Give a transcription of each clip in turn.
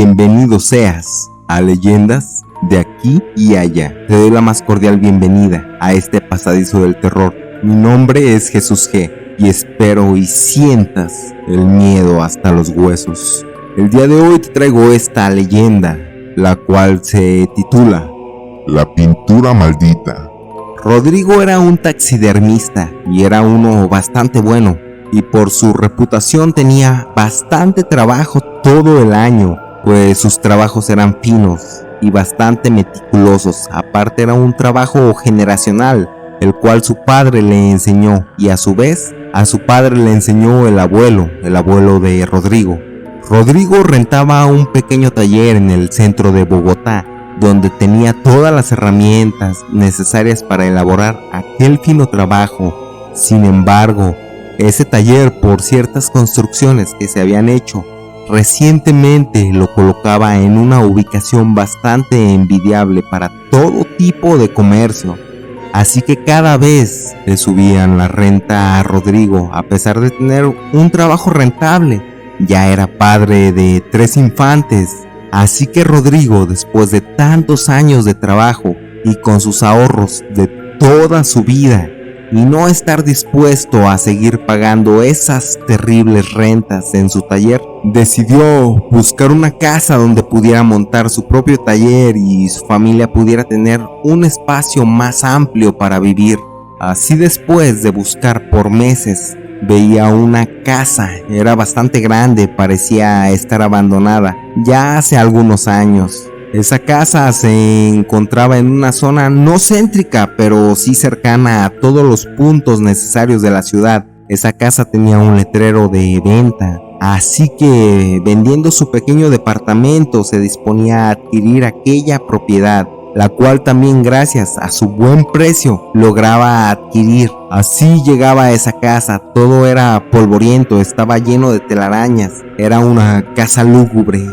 Bienvenido seas a Leyendas de aquí y allá. Te doy la más cordial bienvenida a este pasadizo del terror. Mi nombre es Jesús G y espero y sientas el miedo hasta los huesos. El día de hoy te traigo esta leyenda, la cual se titula La pintura maldita. Rodrigo era un taxidermista y era uno bastante bueno, y por su reputación tenía bastante trabajo todo el año, pues sus trabajos eran finos y bastante meticulosos. Aparte era un trabajo generacional, el cual su padre le enseñó, y a su vez a su padre le enseñó el abuelo de Rodrigo. Rodrigo rentaba un pequeño taller en el centro de Bogotá, donde tenía todas las herramientas necesarias para elaborar aquel fino trabajo. Sin embargo, ese taller, por ciertas construcciones que se habían hecho recientemente, lo colocaba en una ubicación bastante envidiable para todo tipo de comercio. Así que cada vez le subían la renta a Rodrigo, a pesar de tener un trabajo rentable. Ya era padre de 3 infantes. Así que Rodrigo, después de tantos años de trabajo y con sus ahorros de toda su vida, y no estar dispuesto a seguir pagando esas terribles rentas en su taller, decidió buscar una casa donde pudiera montar su propio taller y su familia pudiera tener un espacio más amplio para vivir. Así, después de buscar por meses, veía una casa. Era bastante grande, parecía estar abandonada ya hace algunos años. Esa casa se encontraba en una zona no céntrica, pero sí cercana a todos los puntos necesarios de la ciudad. Esa casa tenía un letrero de venta, así que vendiendo su pequeño departamento se disponía a adquirir aquella propiedad, la cual también, gracias a su buen precio, lograba adquirir. Así llegaba a esa casa, todo era polvoriento, estaba lleno de telarañas, era una casa lúgubre.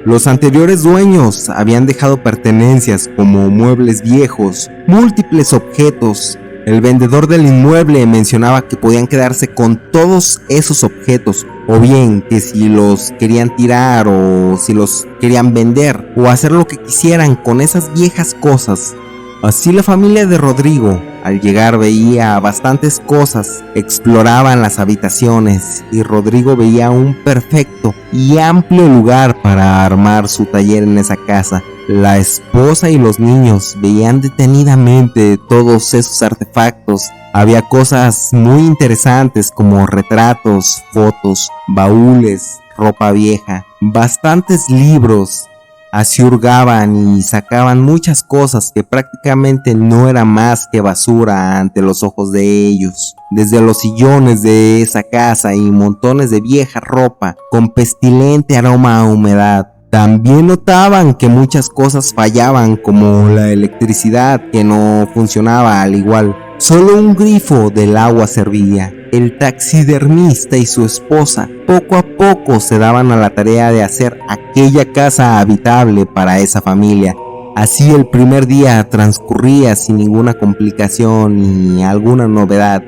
Los anteriores dueños habían dejado pertenencias como muebles viejos, múltiples objetos. El vendedor del inmueble mencionaba que podían quedarse con todos esos objetos, o bien que si los querían tirar o si los querían vender o hacer lo que quisieran con esas viejas cosas. Así la familia de Rodrigo, al llegar, veía bastantes cosas, exploraban las habitaciones y Rodrigo veía un perfecto y amplio lugar para armar su taller en esa casa. La esposa y los niños veían detenidamente todos esos artefactos. Había cosas muy interesantes como retratos, fotos, baúles, ropa vieja, bastantes libros. Así hurgaban y sacaban muchas cosas que prácticamente no era más que basura ante los ojos de ellos. Desde los sillones de esa casa y montones de vieja ropa con pestilente aroma a humedad. También notaban que muchas cosas fallaban, como la electricidad, que no funcionaba al igual. Solo un grifo del agua servía. El taxidermista y su esposa poco a poco se daban a la tarea de hacer aquella casa habitable para esa familia. Así el primer día transcurría sin ninguna complicación ni alguna novedad,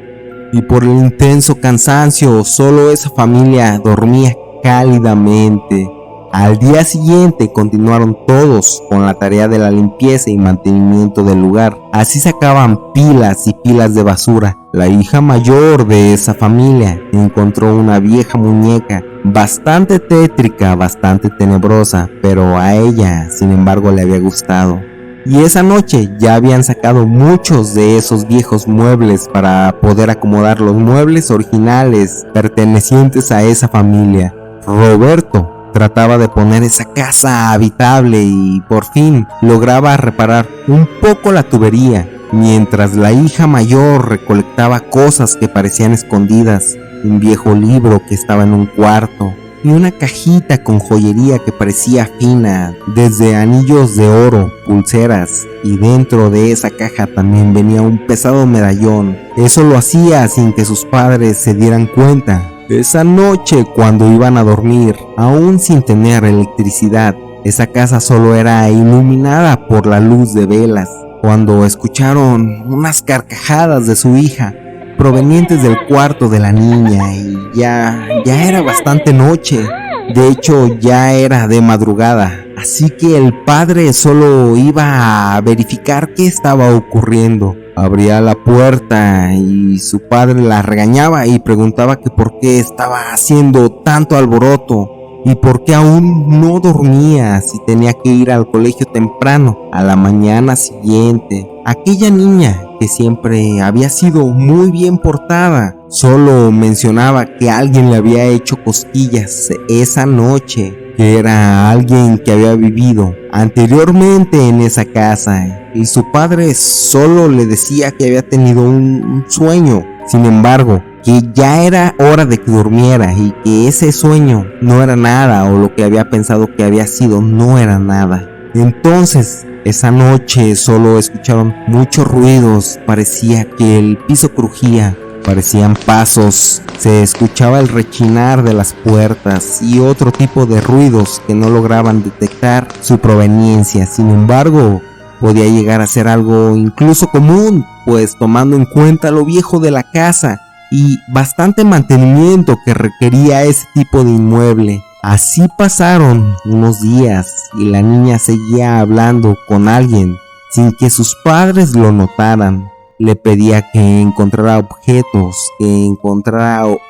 y por el intenso cansancio solo esa familia dormía cálidamente. Al día siguiente continuaron todos con la tarea de la limpieza y mantenimiento del lugar. Así sacaban pilas y pilas de basura. La hija mayor de esa familia encontró una vieja muñeca bastante tétrica, bastante tenebrosa, pero a ella, sin embargo, le había gustado. Y esa noche ya habían sacado muchos de esos viejos muebles para poder acomodar los muebles originales pertenecientes a esa familia. Roberto trataba de poner esa casa habitable y por fin lograba reparar un poco la tubería, mientras la hija mayor recolectaba cosas que parecían escondidas, un viejo libro que estaba en un cuarto y una cajita con joyería que parecía fina, desde anillos de oro, pulseras, y dentro de esa caja también venía un pesado medallón. Eso lo hacía sin que sus padres se dieran cuenta. Esa noche, cuando iban a dormir, aún sin tener electricidad, esa casa solo era iluminada por la luz de velas, cuando escucharon unas carcajadas de su hija provenientes del cuarto de la niña, y ya era bastante noche. De hecho, ya era de madrugada, así que el padre solo iba a verificar qué estaba ocurriendo. Abría la puerta y su padre la regañaba y preguntaba que por qué estaba haciendo tanto alboroto y por qué aún no dormía si tenía que ir al colegio temprano a la mañana siguiente. Aquella niña, que siempre había sido muy bien portada, solo mencionaba que alguien le había hecho cosquillas esa noche, que era alguien que había vivido anteriormente en esa casa, y su padre solo le decía que había tenido un sueño. Sin embargo, que ya era hora de que durmiera y que ese sueño no era nada, o lo que había pensado que había sido no era nada. Entonces, esa noche solo escucharon muchos ruidos, parecía que el piso crujía, parecían pasos, se escuchaba el rechinar de las puertas y otro tipo de ruidos que no lograban detectar su proveniencia. Sin embargo, podía llegar a ser algo incluso común, pues tomando en cuenta lo viejo de la casa y bastante mantenimiento que requería ese tipo de inmueble. Así pasaron unos días y la niña seguía hablando con alguien sin que sus padres lo notaran. Le pedía que encontrara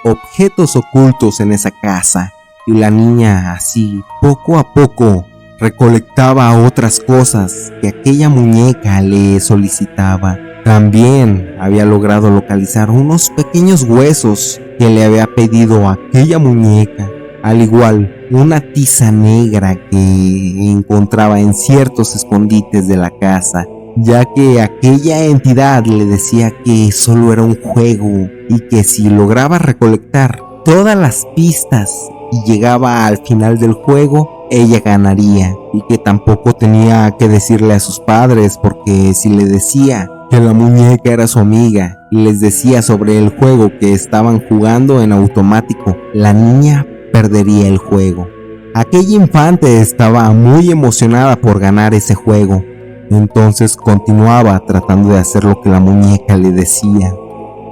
objetos ocultos en esa casa, y la niña así, poco a poco, recolectaba otras cosas que aquella muñeca le solicitaba. También había logrado localizar unos pequeños huesos que le había pedido aquella muñeca, al igual una tiza negra que encontraba en ciertos escondites de la casa, ya que aquella entidad le decía que solo era un juego y que si lograba recolectar todas las pistas y llegaba al final del juego, ella ganaría, y que tampoco tenía que decirle a sus padres, porque si le decía que la muñeca era su amiga y les decía sobre el juego que estaban jugando en automático, la niña perdería el juego. Aquella infante estaba muy emocionada por ganar ese juego. Entonces continuaba tratando de hacer lo que la muñeca le decía.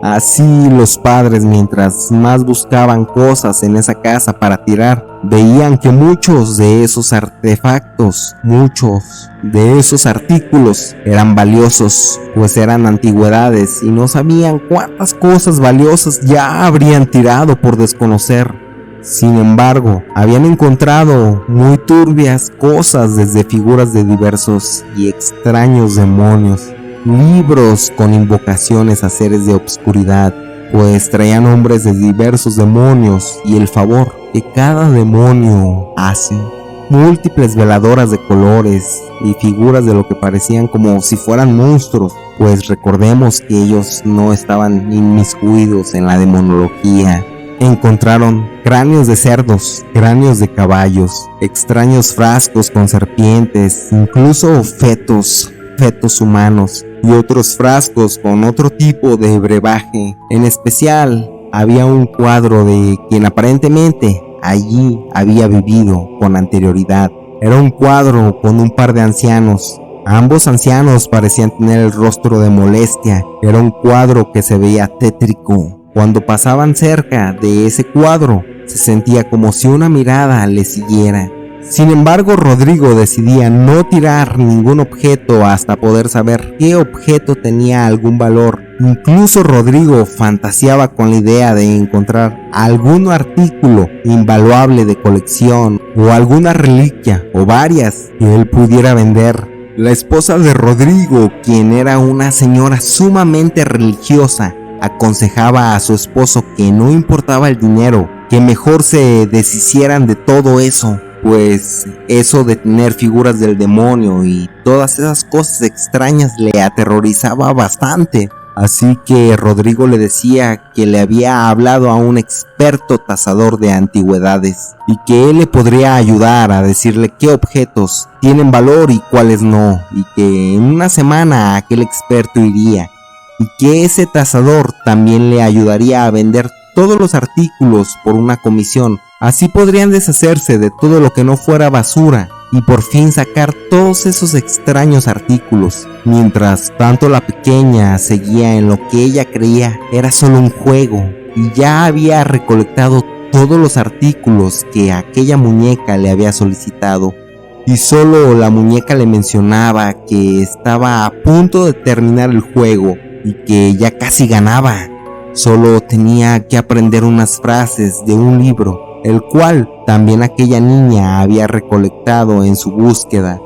Así los padres, mientras más buscaban cosas en esa casa para tirar, veían que muchos de esos artefactos, muchos de esos artículos eran valiosos, pues eran antigüedades y no sabían cuántas cosas valiosas ya habrían tirado por desconocer. Sin embargo, habían encontrado muy turbias cosas, desde figuras de diversos y extraños demonios, libros con invocaciones a seres de obscuridad, pues traían nombres de diversos demonios y el favor que cada demonio hace, múltiples veladoras de colores y figuras de lo que parecían como si fueran monstruos, pues recordemos que ellos no estaban inmiscuidos en la demonología. Encontraron cráneos de cerdos, cráneos de caballos, extraños frascos con serpientes, incluso fetos humanos y otros frascos con otro tipo de brebaje. En especial, había un cuadro de quien aparentemente allí había vivido con anterioridad. Era un cuadro con un par de ancianos. Ambos ancianos parecían tener el rostro de molestia. Era un cuadro que se veía tétrico. Cuando pasaban cerca de ese cuadro, se sentía como si una mirada le siguiera. Sin embargo, Rodrigo decidía no tirar ningún objeto hasta poder saber qué objeto tenía algún valor. Incluso Rodrigo fantaseaba con la idea de encontrar algún artículo invaluable de colección o alguna reliquia o varias que él pudiera vender. La esposa de Rodrigo, quien era una señora sumamente religiosa, aconsejaba a su esposo que no importaba el dinero, que mejor se deshicieran de todo eso, pues eso de tener figuras del demonio y todas esas cosas extrañas le aterrorizaba bastante. Así que Rodrigo le decía que le había hablado a un experto tasador de antigüedades y que él le podría ayudar a decirle qué objetos tienen valor y cuáles no, y que en una semana aquel experto iría, y que ese tasador también le ayudaría a vender todos los artículos por una comisión. Así podrían deshacerse de todo lo que no fuera basura y por fin sacar todos esos extraños artículos. Mientras tanto, la pequeña seguía en lo que ella creía era solo un juego y ya había recolectado todos los artículos que aquella muñeca le había solicitado, y solo la muñeca le mencionaba que estaba a punto de terminar el juego y que ya casi ganaba. Solo tenía que aprender unas frases de un libro, el cual también aquella niña había recolectado en su búsqueda.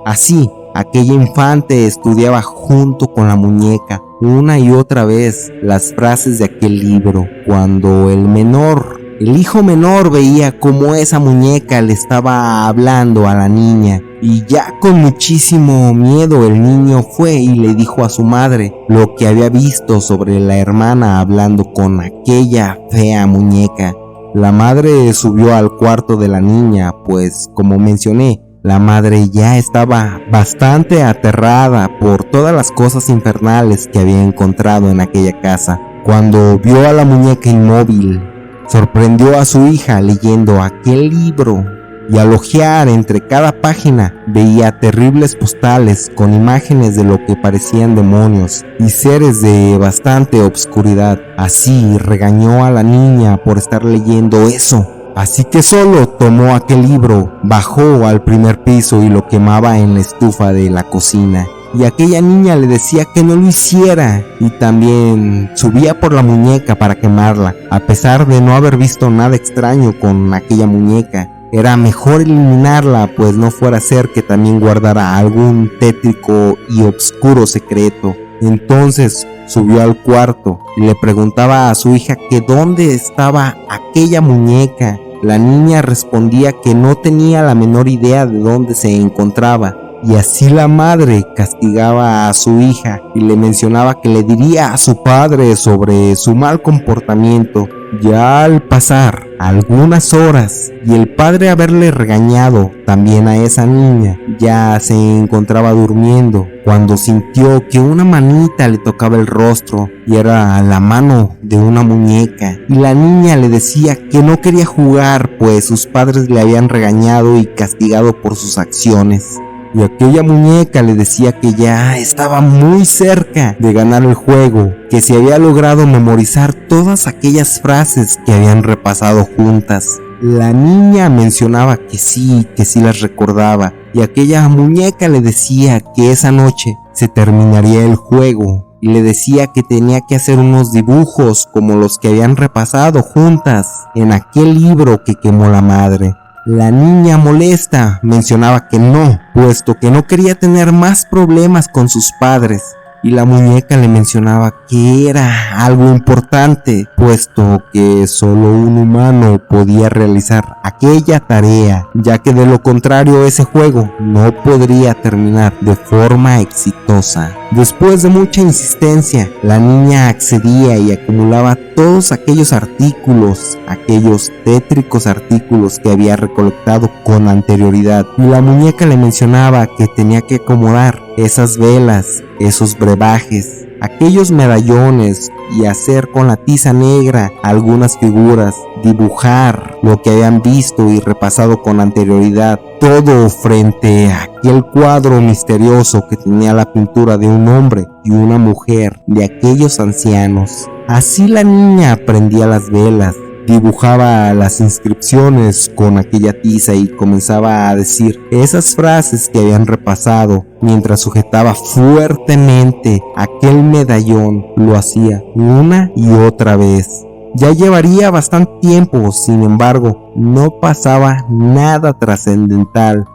Así, aquella infante estudiaba junto con la muñeca una y otra vez las frases de aquel libro. Cuando el hijo menor veía cómo esa muñeca le estaba hablando a la niña, y ya con muchísimo miedo el niño fue y le dijo a su madre lo que había visto sobre la hermana hablando con aquella fea muñeca. La madre subió al cuarto de la niña, pues como mencioné, la madre ya estaba bastante aterrada por todas las cosas infernales que había encontrado en aquella casa. Cuando vio a la muñeca inmóvil, sorprendió a su hija leyendo aquel libro, y al hojear entre cada página veía terribles postales con imágenes de lo que parecían demonios y seres de bastante obscuridad. Así regañó a la niña por estar leyendo eso. Así que solo tomó aquel libro, bajó al primer piso y lo quemaba en la estufa de la cocina. Y aquella niña le decía que no lo hiciera, y también subía por la muñeca para quemarla. A pesar de no haber visto nada extraño con aquella muñeca, era mejor eliminarla, pues no fuera a ser que también guardara algún tétrico y oscuro secreto. Entonces subió al cuarto y le preguntaba a su hija que dónde estaba aquella muñeca. La niña respondía que no tenía la menor idea de dónde se encontraba, y así la madre castigaba a su hija y le mencionaba que le diría a su padre sobre su mal comportamiento. Ya al pasar algunas horas y el padre haberle regañado también a esa niña, ya se encontraba durmiendo cuando sintió que una manita le tocaba el rostro, y era la mano de una muñeca, y la niña le decía que no quería jugar pues sus padres le habían regañado y castigado por sus acciones. Y aquella muñeca le decía que ya estaba muy cerca de ganar el juego, que se había logrado memorizar todas aquellas frases que habían repasado juntas. La niña mencionaba que sí las recordaba, y aquella muñeca le decía que esa noche se terminaría el juego, y le decía que tenía que hacer unos dibujos como los que habían repasado juntas en aquel libro que quemó la madre. La niña molesta mencionaba que no, puesto que no quería tener más problemas con sus padres, y la muñeca le mencionaba que era algo importante, puesto que solo un humano podía realizar aquella tarea, ya que de lo contrario ese juego no podría terminar de forma exitosa. Después de mucha insistencia, la niña accedía y acumulaba todos aquellos artículos, aquellos tétricos artículos que había recolectado con anterioridad, y la muñeca le mencionaba que tenía que acomodar esas velas, esos brebajes, aquellos medallones, y hacer con la tiza negra algunas figuras, dibujar lo que habían visto y repasado con anterioridad, todo frente a aquel cuadro misterioso que tenía la pintura de un hombre y una mujer de aquellos ancianos. Así la niña prendía las velas, dibujaba las inscripciones con aquella tiza y comenzaba a decir esas frases que habían repasado mientras sujetaba fuertemente aquel medallón. Lo hacía una y otra vez. Ya llevaría bastante tiempo, sin embargo, no pasaba nada trascendental.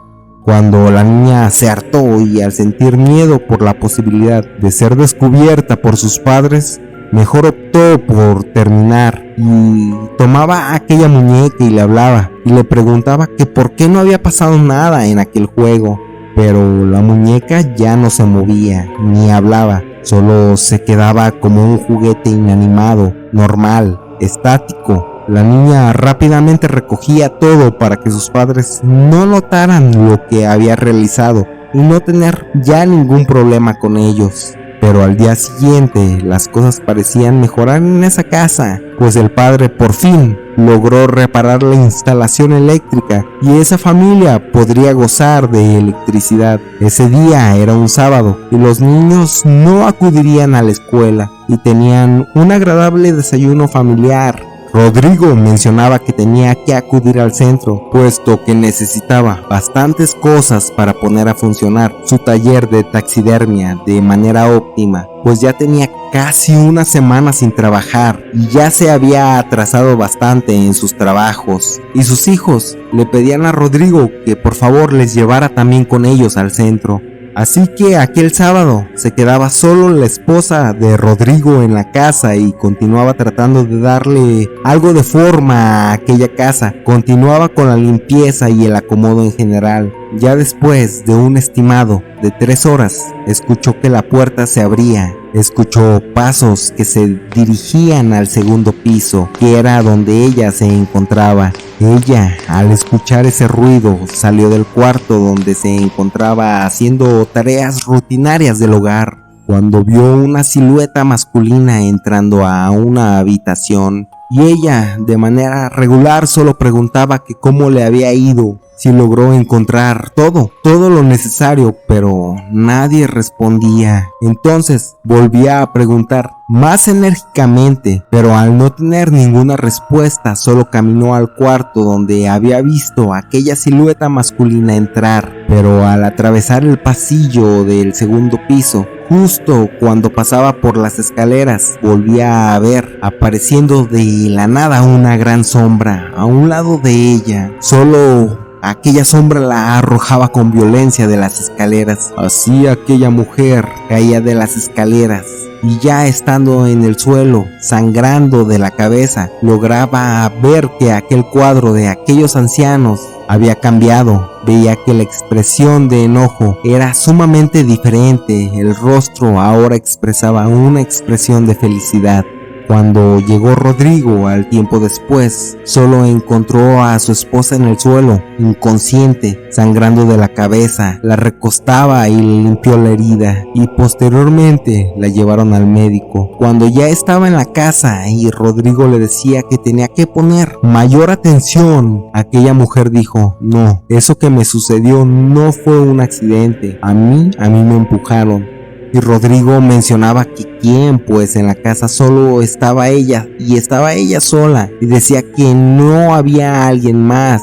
Cuando la niña se hartó y al sentir miedo por la posibilidad de ser descubierta por sus padres, mejor optó por terminar, y tomaba a aquella muñeca y le hablaba y le preguntaba que por qué no había pasado nada en aquel juego. Pero la muñeca ya no se movía ni hablaba, solo se quedaba como un juguete inanimado, normal, estático. La niña rápidamente recogía todo para que sus padres no notaran lo que había realizado y no tener ya ningún problema con ellos. Pero al día siguiente las cosas parecían mejorar en esa casa, pues el padre por fin logró reparar la instalación eléctrica y esa familia podría gozar de electricidad. Ese día era un sábado y los niños no acudirían a la escuela y tenían un agradable desayuno familiar Rodrigo mencionaba que tenía que acudir al centro, puesto que necesitaba bastantes cosas para poner a funcionar su taller de taxidermia de manera óptima, pues ya tenía casi una semana sin trabajar y ya se había atrasado bastante en sus trabajos, y sus hijos le pedían a Rodrigo que por favor les llevara también con ellos al centro. Así que aquel sábado se quedaba solo la esposa de Rodrigo en la casa y continuaba tratando de darle algo de forma a aquella casa. Continuaba con la limpieza y el acomodo en general. Ya después de un estimado de 3 horas, escuchó que la puerta se abría. Escuchó pasos que se dirigían al segundo piso, que era donde ella se encontraba. Ella, al escuchar ese ruido, salió del cuarto donde se encontraba haciendo tareas rutinarias del hogar, cuando vio una silueta masculina entrando a una habitación. Y ella, de manera regular, solo preguntaba que cómo le había ido, si logró encontrar todo lo necesario, pero nadie respondía. Entonces volvía a preguntar más enérgicamente, pero al no tener ninguna respuesta, solo caminó al cuarto donde había visto a aquella silueta masculina entrar. Pero al atravesar el pasillo del segundo piso, justo cuando pasaba por las escaleras, volvía a ver apareciendo de la nada una gran sombra a un lado de ella. Solo aquella sombra la arrojaba con violencia de las escaleras. Así aquella mujer caía de las escaleras y ya estando en el suelo, sangrando de la cabeza, lograba ver que aquel cuadro de aquellos ancianos había cambiado. Veía que la expresión de enojo era sumamente diferente. El rostro ahora expresaba una expresión de felicidad. Cuando llegó Rodrigo al tiempo después, solo encontró a su esposa en el suelo, inconsciente, sangrando de la cabeza. La recostaba y le limpió la herida, y posteriormente la llevaron al médico. Cuando ya estaba en la casa y Rodrigo le decía que tenía que poner mayor atención, aquella mujer dijo: no, eso que me sucedió no fue un accidente, a mí me empujaron. Y Rodrigo mencionaba que quién, pues en la casa solo estaba ella, y estaba ella sola, y decía que no había alguien más,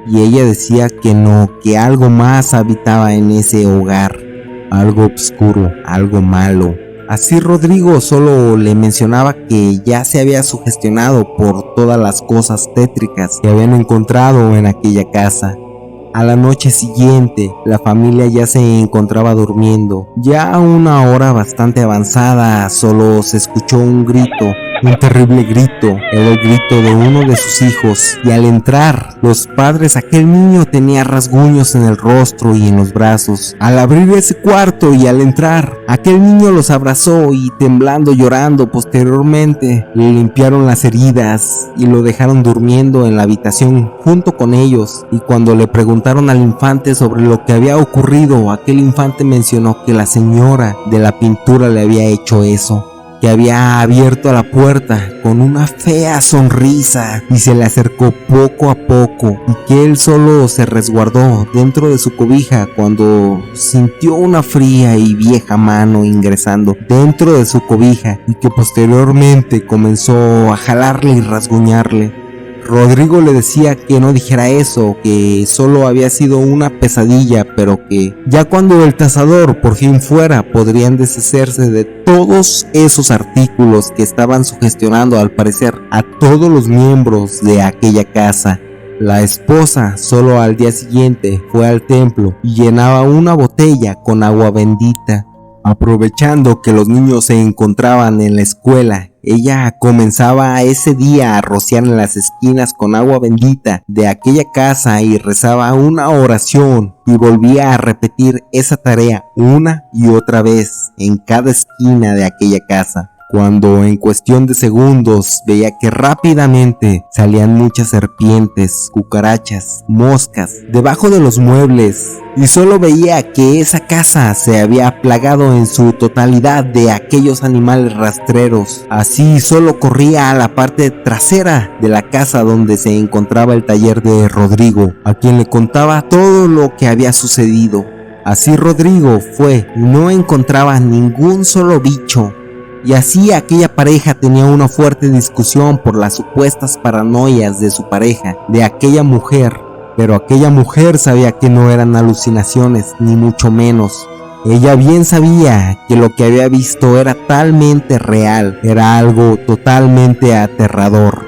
y ella decía que no, que algo más habitaba en ese hogar, algo oscuro, algo malo. Así Rodrigo solo le mencionaba que ya se había sugestionado por todas las cosas tétricas que habían encontrado en aquella casa. A la noche siguiente, la familia ya se encontraba durmiendo. Ya a una hora bastante avanzada, solo se escuchó un grito, un terrible grito. Era el grito de uno de sus hijos, y al entrar los padres, aquel niño tenía rasguños en el rostro y en los brazos. Al abrir ese cuarto y al entrar, aquel niño los abrazó y temblando, llorando, posteriormente le limpiaron las heridas y lo dejaron durmiendo en la habitación junto con ellos. Y cuando le preguntaron al infante sobre lo que había ocurrido, aquel infante mencionó que la señora de la pintura le había hecho eso, que había abierto la puerta con una fea sonrisa y se le acercó poco a poco, y que él solo se resguardó dentro de su cobija cuando sintió una fría y vieja mano ingresando dentro de su cobija, y que posteriormente comenzó a jalarle y rasguñarle. Rodrigo le decía que no dijera eso, que solo había sido una pesadilla, pero que ya cuando el tasador por fin fuera, podrían deshacerse de todos esos artículos que estaban sugestionando al parecer a todos los miembros de aquella casa. La esposa solo al día siguiente fue al templo y llenaba una botella con agua bendita. Aprovechando que los niños se encontraban en la escuela, ella comenzaba ese día a rociar en las esquinas con agua bendita de aquella casa y rezaba una oración y volvía a repetir esa tarea una y otra vez en cada esquina de aquella casa. Cuando en cuestión de segundos veía que rápidamente salían muchas serpientes, cucarachas, moscas debajo de los muebles, y solo veía que esa casa se había plagado en su totalidad de aquellos animales rastreros. Así solo corría a la parte trasera de la casa donde se encontraba el taller de Rodrigo, a quien le contaba todo lo que había sucedido. Así Rodrigo fue y no encontraba ningún solo bicho, Y así aquella pareja tenía una fuerte discusión por las supuestas paranoias de su pareja, de aquella mujer. Pero aquella mujer sabía que no eran alucinaciones, ni mucho menos. Ella bien sabía que lo que había visto era talmente real, era algo totalmente aterrador.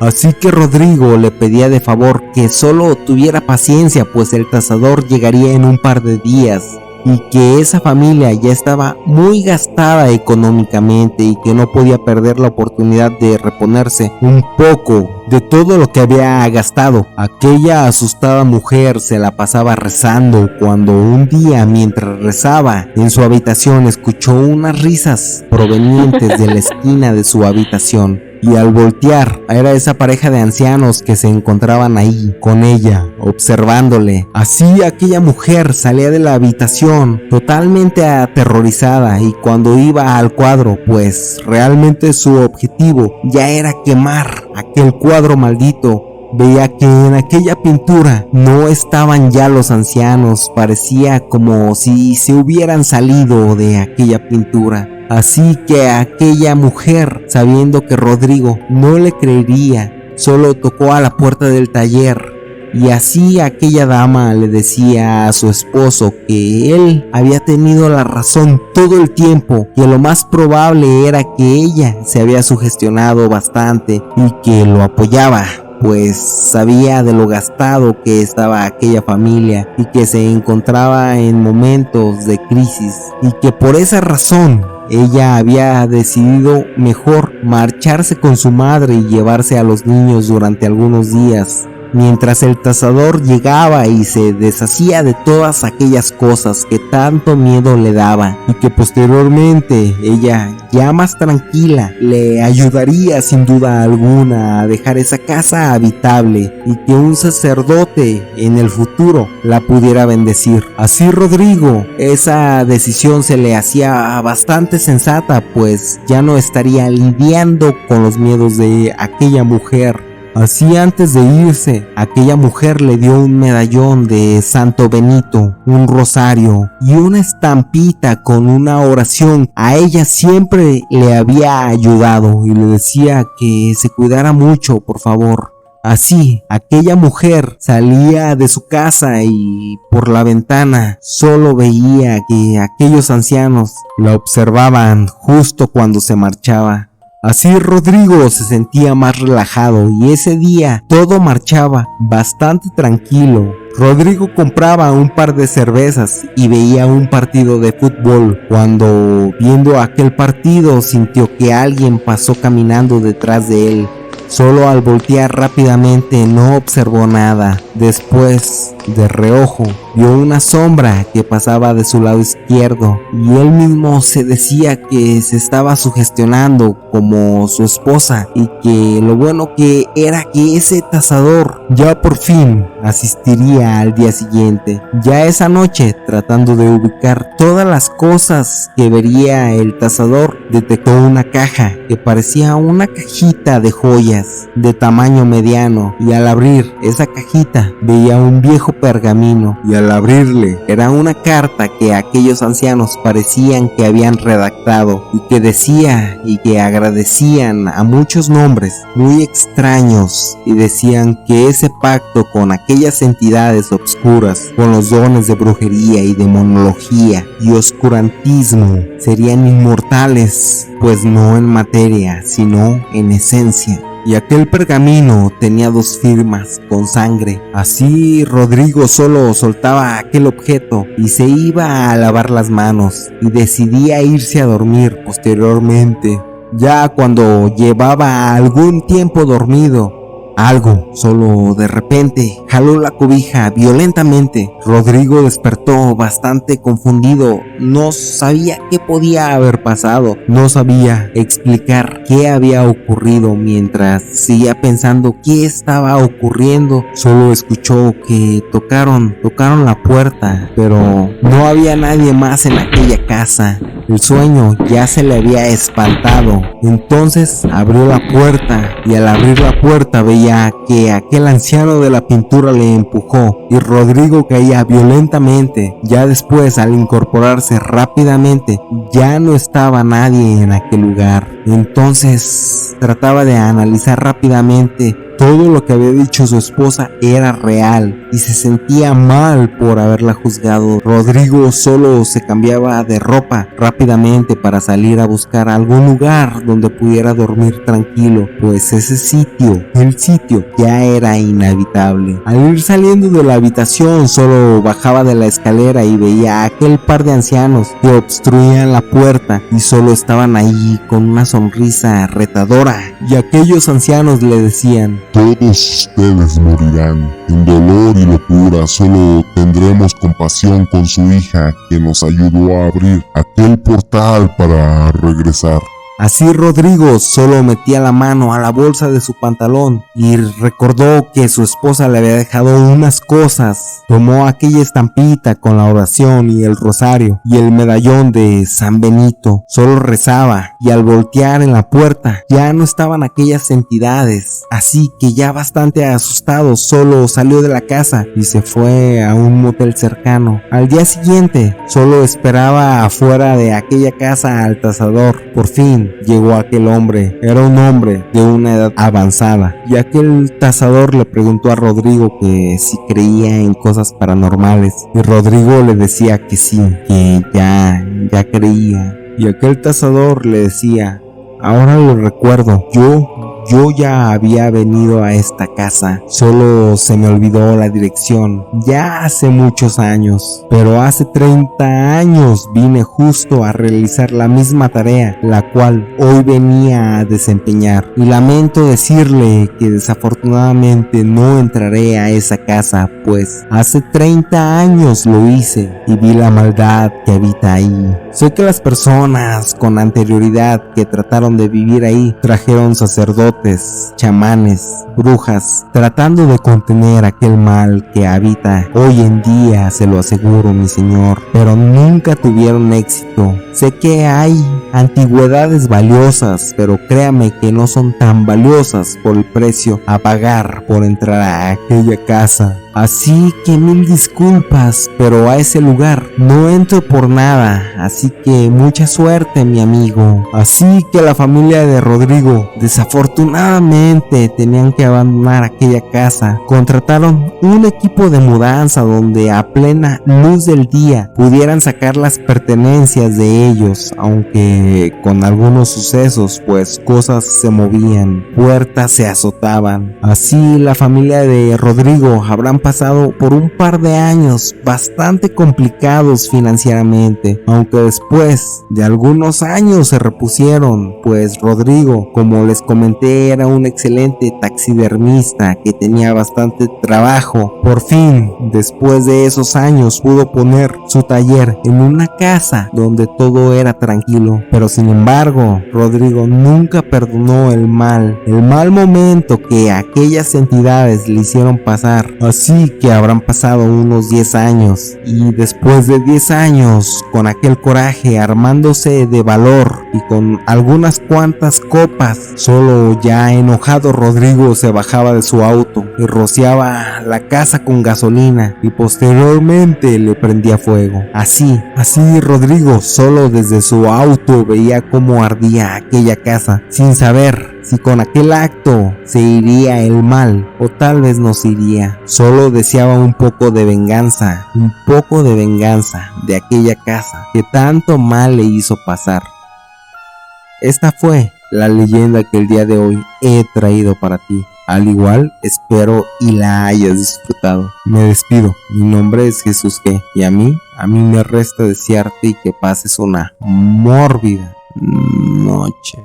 Así que Rodrigo le pedía de favor que solo tuviera paciencia, pues el tasador llegaría en un par de días, y que esa familia ya estaba muy gastada económicamente y que no podía perder la oportunidad de reponerse un poco de todo lo que había gastado. Aquella asustada mujer se la pasaba rezando cuando un día, mientras rezaba en su habitación, escuchó unas risas provenientes de la esquina de su habitación. Y al voltear, era esa pareja de ancianos que se encontraban ahí con ella, observándole. Así aquella mujer salía de la habitación totalmente aterrorizada, y cuando iba al cuadro, pues realmente su objetivo ya era quemar aquel cuadro maldito. Veía que en aquella pintura no estaban ya los ancianos, parecía como si se hubieran salido de aquella pintura. Así que aquella mujer, sabiendo que Rodrigo no le creería, solo tocó a la puerta del taller. Y así aquella dama le decía a su esposo que él había tenido la razón todo el tiempo, que lo más probable era que ella se había sugestionado bastante y que lo apoyaba, pues sabía de lo gastado que estaba aquella familia y que se encontraba en momentos de crisis, y que por esa razón ella había decidido mejor marcharse con su madre y llevarse a los niños durante algunos días, mientras el tasador llegaba y se deshacía de todas aquellas cosas que tanto miedo le daba, y que posteriormente ella, ya más tranquila, le ayudaría sin duda alguna a dejar esa casa habitable y que un sacerdote en el futuro la pudiera bendecir. Así Rodrigo, esa decisión se le hacía bastante sensata, pues ya no estaría lidiando con los miedos de aquella mujer. Así, antes de irse, aquella mujer le dio un medallón de Santo Benito, un rosario y una estampita con una oración. A ella siempre le había ayudado y le decía que se cuidara mucho, por favor. Así, aquella mujer salía de su casa y por la ventana solo veía que aquellos ancianos la observaban justo cuando se marchaba. Así Rodrigo se sentía más relajado y ese día todo marchaba bastante tranquilo. Rodrigo compraba un par de cervezas y veía un partido de fútbol, cuando viendo aquel partido sintió que alguien pasó caminando detrás de él. Solo al voltear rápidamente no observó nada. Después, de reojo, vio una sombra que pasaba de su lado izquierdo y él mismo se decía que se estaba sugestionando como su esposa, y que lo bueno que era que ese tasador ya por fin asistiría al día siguiente. Ya esa noche, tratando de ubicar todas las cosas que vería el tasador, detectó una caja que parecía una cajita de joyas de tamaño mediano, y al abrir esa cajita veía un viejo pergamino, y al abrirle era una carta que aquellos ancianos parecían que habían redactado y que decía y que agradecían a muchos nombres muy extraños, y decían que ese pacto con aquellas entidades obscuras, con los dones de brujería y demonología y oscurantismo, serían inmortales, pues no en materia sino en esencia. Y aquel pergamino tenía 2 firmas con sangre. Así Rodrigo solo soltaba aquel objeto y se iba a lavar las manos y decidía irse a dormir posteriormente. Ya cuando llevaba algún tiempo dormido, algo solo de repente jaló la cobija violentamente. Rodrigo despertó bastante confundido, no sabía qué podía haber pasado, no sabía explicar qué había ocurrido. Mientras seguía pensando qué estaba ocurriendo, solo escuchó que tocaron la puerta, pero no había nadie más en aquella casa. El sueño ya se le había espantado. Entonces abrió la puerta y al abrir la puerta veía que aquel anciano de la pintura le empujó y Rodrigo caía violentamente. Ya después, al incorporarse rápidamente, ya no estaba nadie en aquel lugar. Entonces trataba de analizar rápidamente. Todo lo que había dicho su esposa era real y se sentía mal por haberla juzgado. Rodrigo solo se cambiaba de ropa rápidamente para salir a buscar algún lugar donde pudiera dormir tranquilo, pues ese sitio, el sitio, ya era inhabitable. Al ir saliendo de la habitación, solo bajaba de la escalera y veía a aquel par de ancianos que obstruían la puerta y solo estaban ahí con una sonrisa retadora. Y aquellos ancianos le decían: todos ustedes morirán en dolor y locura, solo tendremos compasión con su hija que nos ayudó a abrir aquel portal para regresar. Así Rodrigo solo metía la mano a la bolsa de su pantalón y recordó que su esposa le había dejado unas cosas. Tomó aquella estampita con la oración y el rosario y el medallón de San Benito. Solo rezaba y al voltear en la puerta ya no estaban aquellas entidades. Así que ya bastante asustado solo salió de la casa y se fue a un motel cercano. Al día siguiente solo esperaba afuera de aquella casa al tasador. Por fin llegó aquel hombre. Era un hombre de una edad avanzada y aquel tasador le preguntó a Rodrigo que si creía en cosas paranormales y Rodrigo le decía que sí, que ya creía. Y aquel tasador le decía: ahora lo recuerdo, yo ya había venido a esta casa, solo se me olvidó la dirección, ya hace muchos años, pero hace 30 años vine justo a realizar la misma tarea, la cual hoy venía a desempeñar, y lamento decirle que desafortunadamente no entraré a esa casa, pues hace 30 años lo hice y vi la maldad que habita ahí. Sé que las personas con anterioridad que trataron de vivir ahí trajeron sacerdotes, chamanes, brujas, tratando de contener aquel mal que habita hoy en día, se lo aseguro, mi señor, pero nunca tuvieron éxito. Sé que hay antigüedades valiosas, pero créame que no son tan valiosas por el precio a pagar por entrar a aquella casa. Así que mil disculpas, pero a ese lugar no entro por nada, así que mucha suerte, mi amigo. Así que la familia de Rodrigo desafortunadamente tenían que abandonar aquella casa. Contrataron un equipo de mudanza donde a plena luz del día pudieran sacar las pertenencias de ellos, aunque con algunos sucesos pues cosas se movían, puertas se azotaban. Así la familia de Rodrigo habrán pasado por un par de años bastante complicados financieramente, aunque después de algunos años se repusieron, pues Rodrigo, como les comenté, era un excelente taxidermista que tenía bastante trabajo. Por fin, después de esos años, pudo poner su taller en una casa donde todo era tranquilo, pero sin embargo, Rodrigo nunca perdonó el mal momento que aquellas entidades le hicieron pasar. Así que habrán pasado unos 10 años y después de 10 años, con aquel coraje, armándose de valor y con algunas cuantas copas, solo ya enojado, Rodrigo se bajaba de su auto y rociaba la casa con gasolina y posteriormente le prendía fuego. Así Rodrigo solo desde su auto veía cómo ardía aquella casa, sin saber si con aquel acto se iría el mal o tal vez no se iría. Solo deseaba un poco de venganza de aquella casa que tanto mal le hizo pasar. Esta fue la leyenda que el día de hoy he traído para ti. Al igual, espero y la hayas disfrutado. Me despido, mi nombre es Jesús G. Y a mí me resta desearte y que pases una mórbida noche.